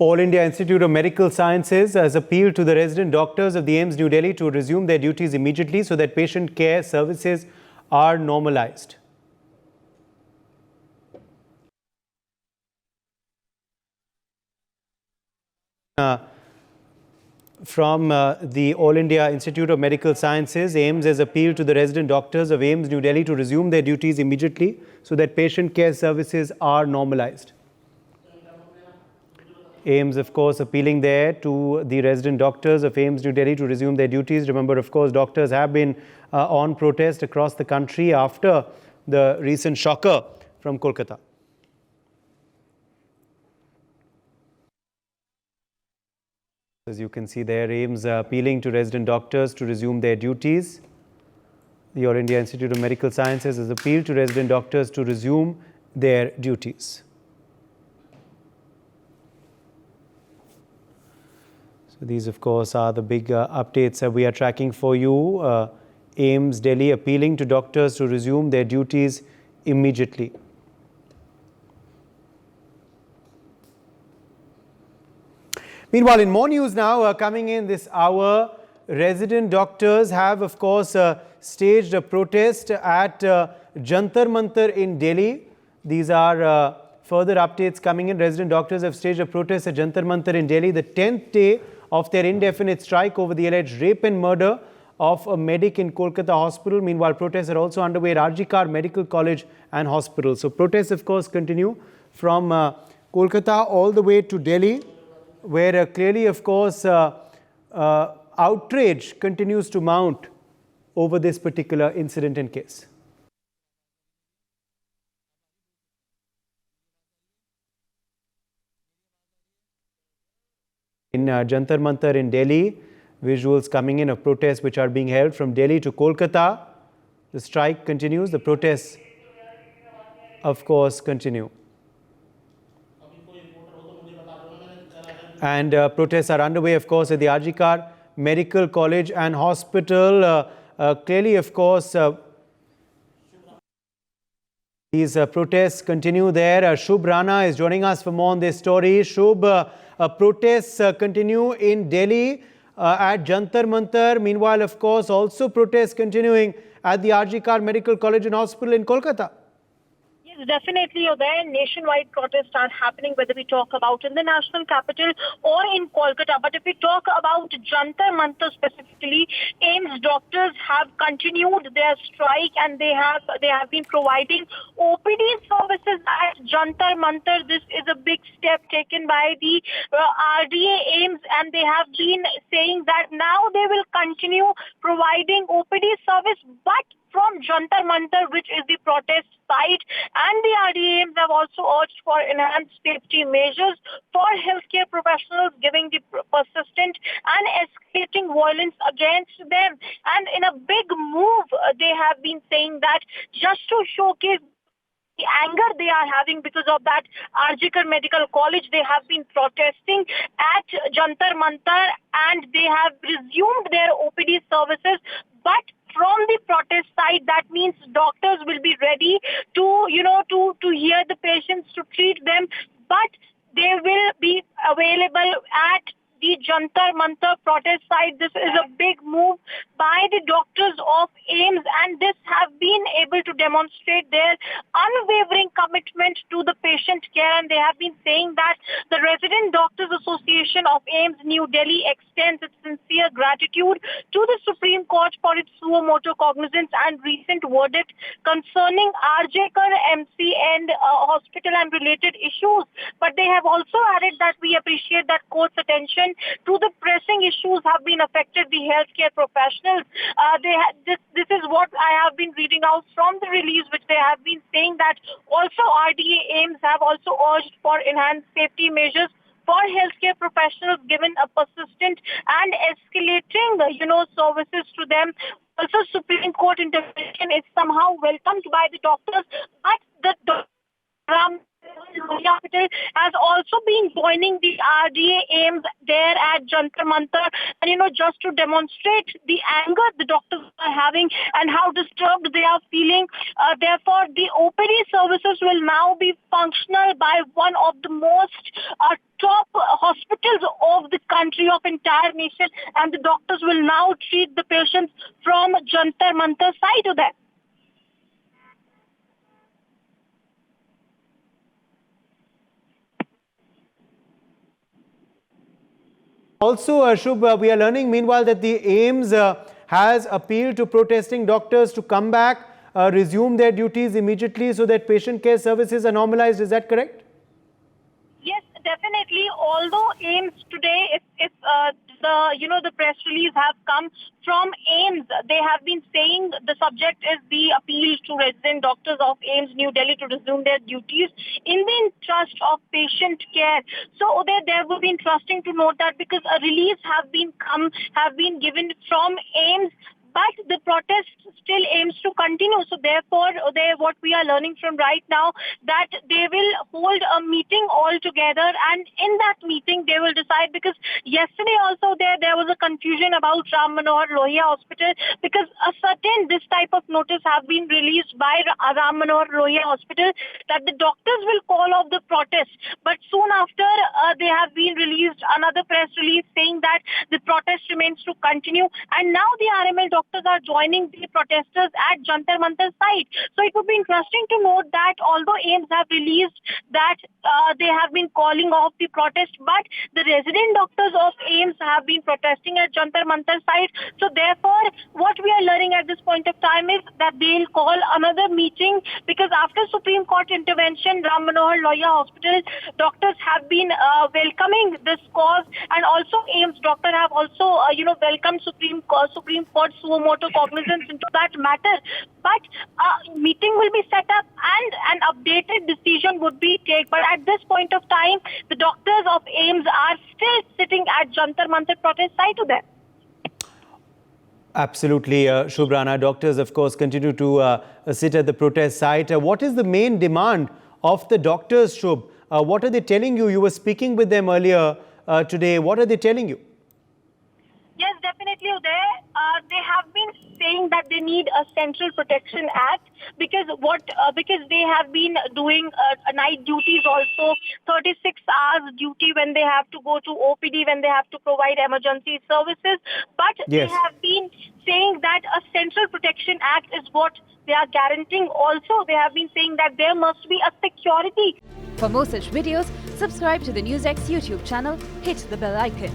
All India Institute of Medical Sciences has appealed to the resident doctors of the AIIMS New Delhi to resume their duties immediately so that patient care services are normalized. From the All India Institute of Medical Sciences, AIIMS has appealed to the resident doctors of AIIMS New Delhi to resume their duties immediately so that patient care services are normalized. AIIMS, of course, appealing there to the resident doctors of AIIMS New Delhi to resume their duties. Remember, of course, doctors have been on protest across the country after the recent shocker from Kolkata. As you can see there, AIIMS appealing to resident doctors to resume their duties. The All India Institute of Medical Sciences has appealed to resident doctors to resume their duties. So these, of course, are the big updates that we are tracking for you. AIIMS Delhi appealing to doctors to resume their duties immediately. Meanwhile, in more news now coming in this hour, resident doctors have, of course, staged a protest at Jantar Mantar in Delhi. These are further updates coming in. Resident doctors have staged a protest at Jantar Mantar in Delhi, the 10th day of their indefinite strike over the alleged rape and murder of a medic in Kolkata hospital. Meanwhile, protests are also underway at RG Kar Medical College and Hospital. So protests, of course, continue from Kolkata all the way to Delhi, where clearly, of course, outrage continues to mount over this particular incident and case. In Jantar Mantar in Delhi, visuals coming in of protests which are being held from Delhi to Kolkata. The strike continues, the protests, of course, continue. And protests are underway, of course, at the RG Kar Medical College and Hospital. Clearly, of course, these protests continue there. Shubh Rana is joining us for more on this story. Shubh, protests continue in Delhi at Jantar Mantar. Meanwhile, of course, also protests continuing at the RG Kar Medical College and Hospital in Kolkata. Yes, definitely, you're there. Nationwide protests are happening, whether we talk about in the national capital or in Kolkata. But if we talk about Jantar Mantar specifically, AIIMS doctors have continued their strike and they have been providing OPD services at Jantar Mantar. This is a big step taken by the RDA AIIMS, and they have been saying that now they will continue providing OPD service, but from Jantar Mantar, which is the protest site, and the RDAMs have also urged for enhanced safety measures for healthcare professionals, giving the persistent and escalating violence against them. And in a big move, they have been saying that just to showcase the anger they are having because of that RG Kar Medical College, they have been protesting at Jantar Mantar and they have resumed their OPD services. But from the protest side, that means doctors will be ready to, to hear the patients, to treat them, but they will be available at the Jantar Mantar protest site. This is a big move by the doctors of AIIMS, and this have been able to demonstrate their unwavering commitment to the patient care. And they have been saying that the Resident Doctors Association of AIIMS New Delhi extends its sincere gratitude to the Supreme Court for its suo motu cognizance and recent verdict concerning RG Kar MC and hospital and related issues. But they have also added that we appreciate that court's attention to the pressing issues have been affected the healthcare professionals. This is what I have been reading out from the release, which they have been saying that also RDA AIIMS have also urged for enhanced safety measures for healthcare professionals, given a persistent and escalating, services to them. Also, Supreme Court intervention is somehow welcomed by the doctors, but the Capital has also been joining the RDA AIIMS there at Jantar Mantar, and just to demonstrate the anger the doctors are having and how disturbed they are feeling. Therefore, the OPD services will now be functional by one of the most top hospitals of the country, of entire nation, and the doctors will now treat the patients from Jantar Mantar side of that. Also, Shubh, we are learning meanwhile that the AIIMS has appealed to protesting doctors to come back, resume their duties immediately so that patient care services are normalized. Is that correct? Yes, definitely. Although AIIMS today, if the press release have come from AIIMS, they have been saying the subject is the appeal to resident doctors of AIIMS New Delhi to resume their duties in the interest of patient care. So there will be interesting to note that because a release have been given from AIIMS, but the protest still aims to continue. So therefore, what we are learning from right now, that they will hold a meeting all together, and in that meeting they will decide, because yesterday also there was a confusion about Ram Manohar Lohia Hospital, because this type of notice have been released by Ram Manohar Lohia Hospital that the doctors will call off the protest. But soon after, they have been released another press release saying that the protest remains to continue, and now the RML doctors are joining the protesters at Jantar Mantar site. So it would be interesting to note that although AIIMS have released that they have been calling off the protest, but the resident doctors of AIIMS have been protesting at Jantar Mantar site. So therefore, what we are learning at this point of time is that they'll call another meeting, because after Supreme Court intervention, Ram Manohar Lohia Hospital doctors have been welcoming this cause, and also AIIMS doctor have also welcomed Supreme Court suo moto cognizance into that matter. But meeting will be set up and an updated decision would be taken. But at this point of time, the doctors of AIIMS are still sitting at Jantar Mantar protest site to them. Absolutely, Shubh Rana. Doctors, of course, continue to sit at the protest site. What is the main demand of the doctors, Shubh? What are they telling you? You were speaking with them earlier today. What are they telling you? Yes, definitely, Uday. They have been saying that they need a Central Protection Act, because they have been doing night duties also, 36 hours duty when they have to go to OPD, when they have to provide emergency services. But Yes. They have been saying that a Central Protection Act is what they are guaranteeing. Also, they have been saying that there must be a security. For more such videos, subscribe to the NewsX YouTube channel, hit the bell icon.